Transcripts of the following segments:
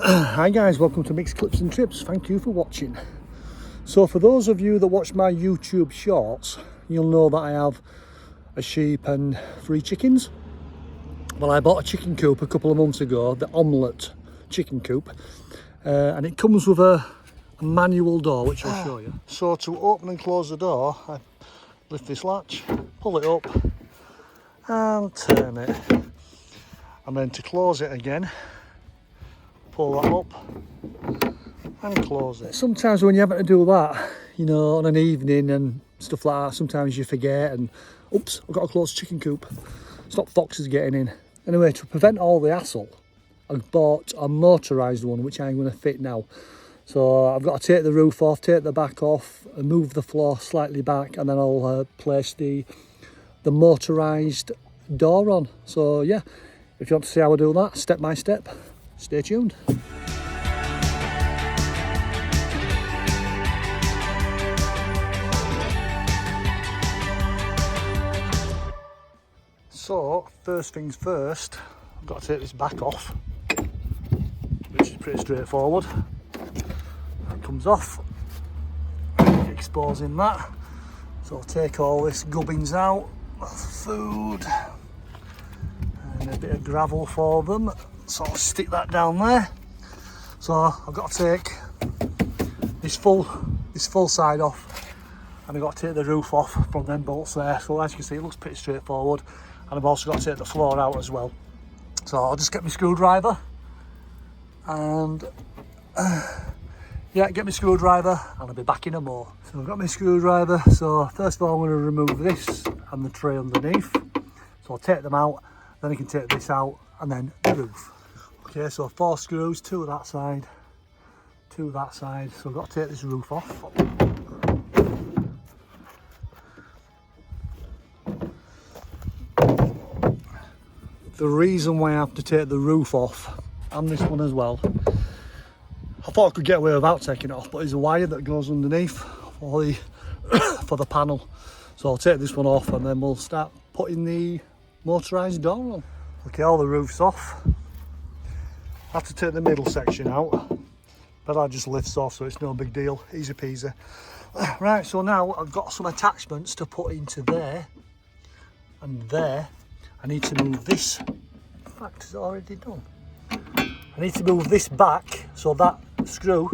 Hi guys, welcome to Mixed Clips and Trips. Thank you for watching. So for those of you that watch my YouTube shorts, you'll know that I have a sheep and 3 chickens. Well, I bought a chicken coop a couple of months ago, the Omlet Chicken Coop, and it comes with a manual door, which I'll show you. So to open and close the door, I lift this latch, pull it up and turn it, and then to close it again, pull that up and close it. Sometimes when you're having to do that, you know, on an evening and stuff like that, sometimes you forget and oops, I've got to close the chicken coop. Stop foxes getting in. Anyway, to prevent all the hassle, I bought a motorised one, which I'm going to fit now. So I've got to take the roof off, take the back off, and move the floor slightly back, and then I'll place the motorised door on. So yeah, if you want to see how I do that, step by step, stay tuned. So, first things first, I've got to take this back off, which is pretty straightforward. That comes off, exposing that. So I'll take all this gubbins out, food, and a bit of gravel for them. So I'll stick that down there. So I've got to take this full side off, and I've got to take the roof off from them bolts there. So as you can see, it looks pretty straightforward. And I've also got to take the floor out as well. So I'll just get my screwdriver and yeah, get my screwdriver and I'll be back in a mo. So I've got my screwdriver. So first of all, I'm going to remove this and the tray underneath. So I'll take them out, then I can take this out and then the roof. Okay, so 4 screws, 2 that side, 2 that side. So I've got to take this roof off. The reason why I have to take the roof off, and this one as well, I thought I could get away without taking it off, but there's a wire that goes underneath for the, for the panel. So I'll take this one off and then we'll start putting the motorised door on. Okay, all the roof's off. I have to take the middle section out, but that just lifts off, so it's no big deal, easy peasy. Right, so now I've got some attachments to put into there and there. I need to move this, in fact it's already done. I need to move this back so that screw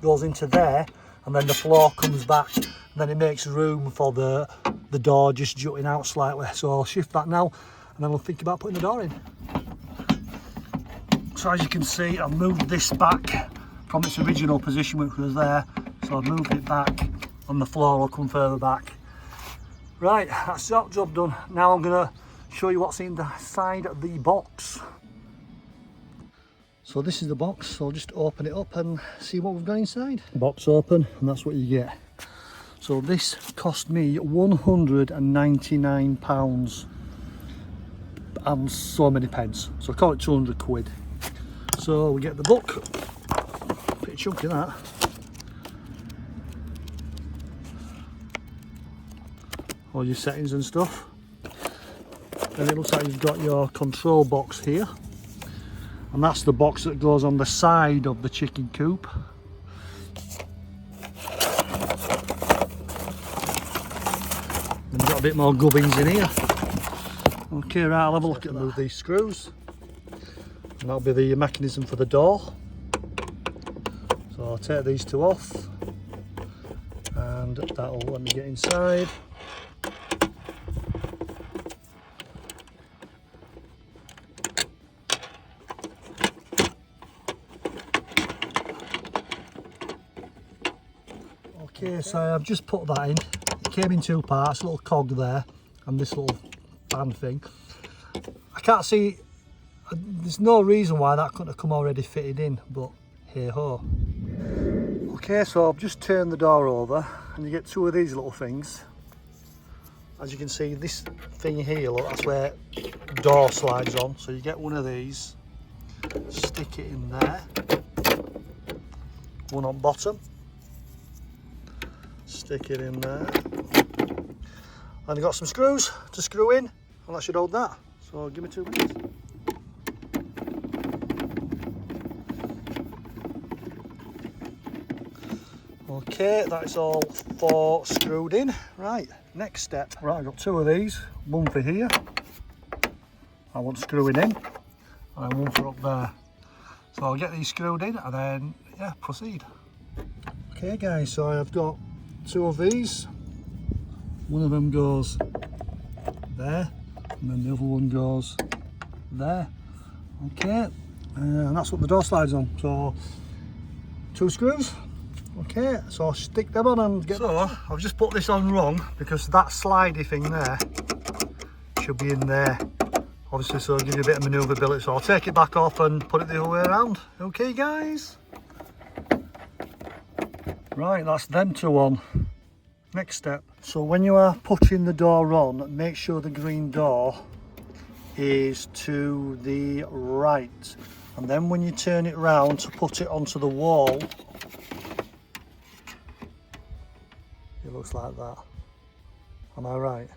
goes into there and then the floor comes back and then it makes room for the door just jutting out slightly. So I'll shift that now and then we'll think about putting the door in. So as you can see, I've moved this back from its original position which was there. So I've moved it back and the floor will come further back. Right, that's that job done. Now I'm going to show you what's inside the box. So this is the box, so I'll just open it up and see what we've got inside. Box open and that's what you get. So this cost me £199 and so many pence, so I call it 200 quid. So we get the book, pretty chunky that. All your settings and stuff. Then it looks like you've got your control box here, and that's the box that goes on the side of the chicken coop. And you've got a bit more gubbins in here. Okay, right, I'll have a look at that. Move these screws, and that'll be the mechanism for the door. So I'll take these 2 off, and that'll let me get inside. Okay, so I've just put that in. It came in 2 parts, a little cog there and this little fan thing. I can't see, there's no reason why that couldn't have come already fitted in, but hey ho. Okay, so I've just turned the door over and you get 2 of these little things. As you can see, this thing here, look, that's where the door slides on. So you get one of these, stick it in there, one on bottom. Stick it in there, and you've got some screws to screw in, and that should hold that. So give me 2 minutes. Okay, that's all 4 screwed in. Right, next step. Right, I've got 2 of these, one for here, I want screwing in, and one for up there. So I'll get these screwed in and then, yeah, proceed. Okay guys, so I've got 2 of these. One of them goes there, and then the other one goes there. Okay, and that's what the door slides on. So 2 screws. Okay, so I'll stick them on and get. So I've just put this on wrong because that slidey thing there should be in there. Obviously, so it'll give you a bit of manoeuvrability. So I'll take it back off and put it the other way around. Okay, guys. Right, that's them 2 on. Next step. So when you are putting the door on, make sure the green door is to the right. And then when you turn it round to put it onto the wall, it looks like that. Am I right?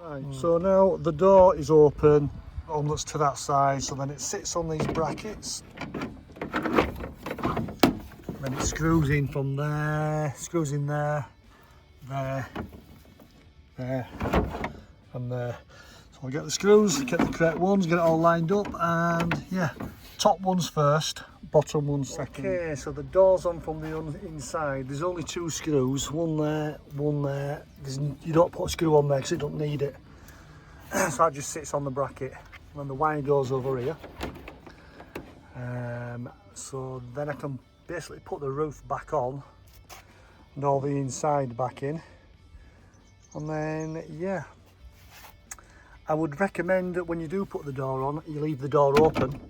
Right, so now the door is open, omelets to that side, so then it sits on these brackets. Then it screws in from there, screws in there, there, there, and there. So I'll get the screws, get the correct ones, get it all lined up, and yeah, top ones first, bottom ones second. Okay, so the door's on from the inside. There's only 2 screws, one there, one there. You don't put a screw on there because it don't need it. So that just sits on the bracket. And then the wire goes over here. So then I can basically put the roof back on and all the inside back in. And then, yeah. I would recommend that when you do put the door on, you leave the door open.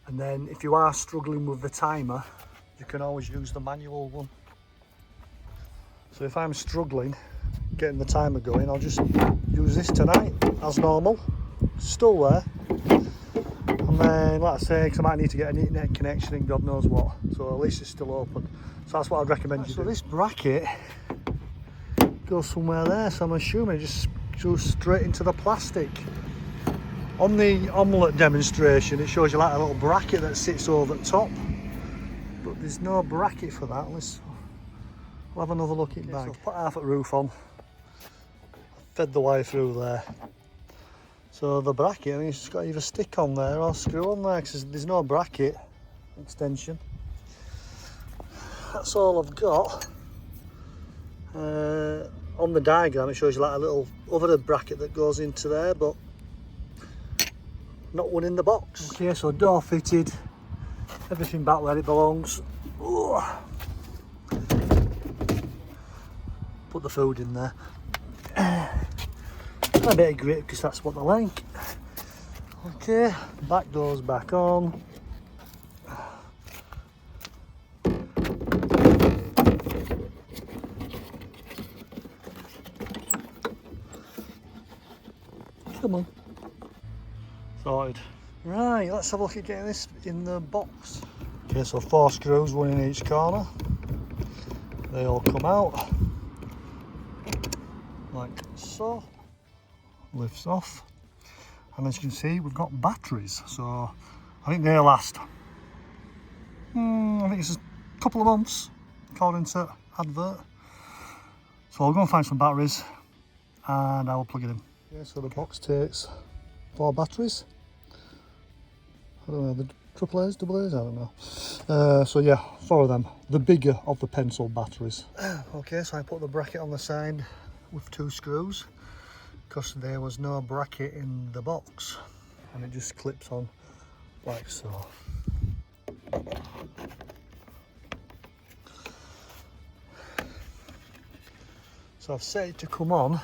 And then if you are struggling with the timer, you can always use the manual one. So if I'm struggling getting the timer going, I'll just use this tonight as normal. Still there. And then, like I say, because I might need to get an internet connection and God knows what. So at least it's still open. So that's what I'd recommend you do. So this bracket goes somewhere there, so I'm assuming it just goes straight into the plastic. On the omelette demonstration, it shows you like a little bracket that sits over the top, but there's no bracket for that. We'll have another look at bag. So I've put half a roof on, fed the wire through there. So the bracket, I mean, it's got either stick on there or screw on there because there's no bracket extension. That's all I've got. On the diagram, it shows you like a little other bracket that goes into there, but not one in the box. Okay, so door fitted, everything back where it belongs. Ooh. Put the food in there. A bit of grit because that's what they like. Okay, back door's back on. Come on. Sorted. Right, let's have a look at getting this in the box. Okay, so 4 screws, 1 in each corner. They all come out like so. Lifts off, and as you can see, we've got batteries. So I think they last. I think it's a couple of months, according to advert. So I'll go and find some batteries, and I will plug it in. Yeah, so the box takes 4 batteries. I don't know, the triple A's, double A's, I don't know. So yeah, 4 of them, the bigger of the pencil batteries. Okay, so I put the bracket on the side with 2 screws because there was no bracket in the box, and it just clips on like so. So I've set it to come on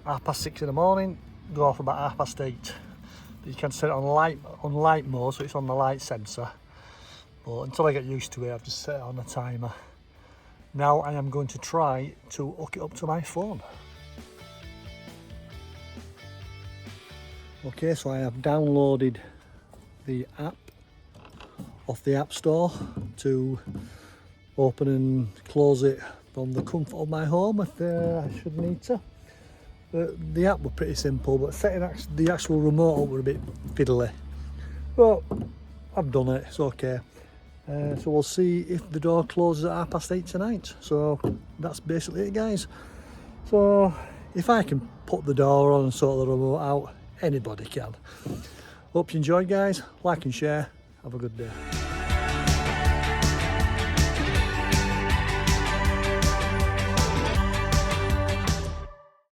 6:30 in the morning, go off about 8:30. But you can set it on light mode, so it's on the light sensor. But until I get used to it, I've just set it on a timer. Now I am going to try to hook it up to my phone. Okay, so I have downloaded the app off the App Store to open and close it from the comfort of my home if I should need to. The app was pretty simple, but setting the actual remote up were a bit fiddly. But I've done it, it's okay. So we'll see if the door closes at 8:30 tonight. So that's basically it, guys. So if I can put the door on and sort the remote out, anybody can. Hope you enjoyed, guys. Like and share. Have a good day.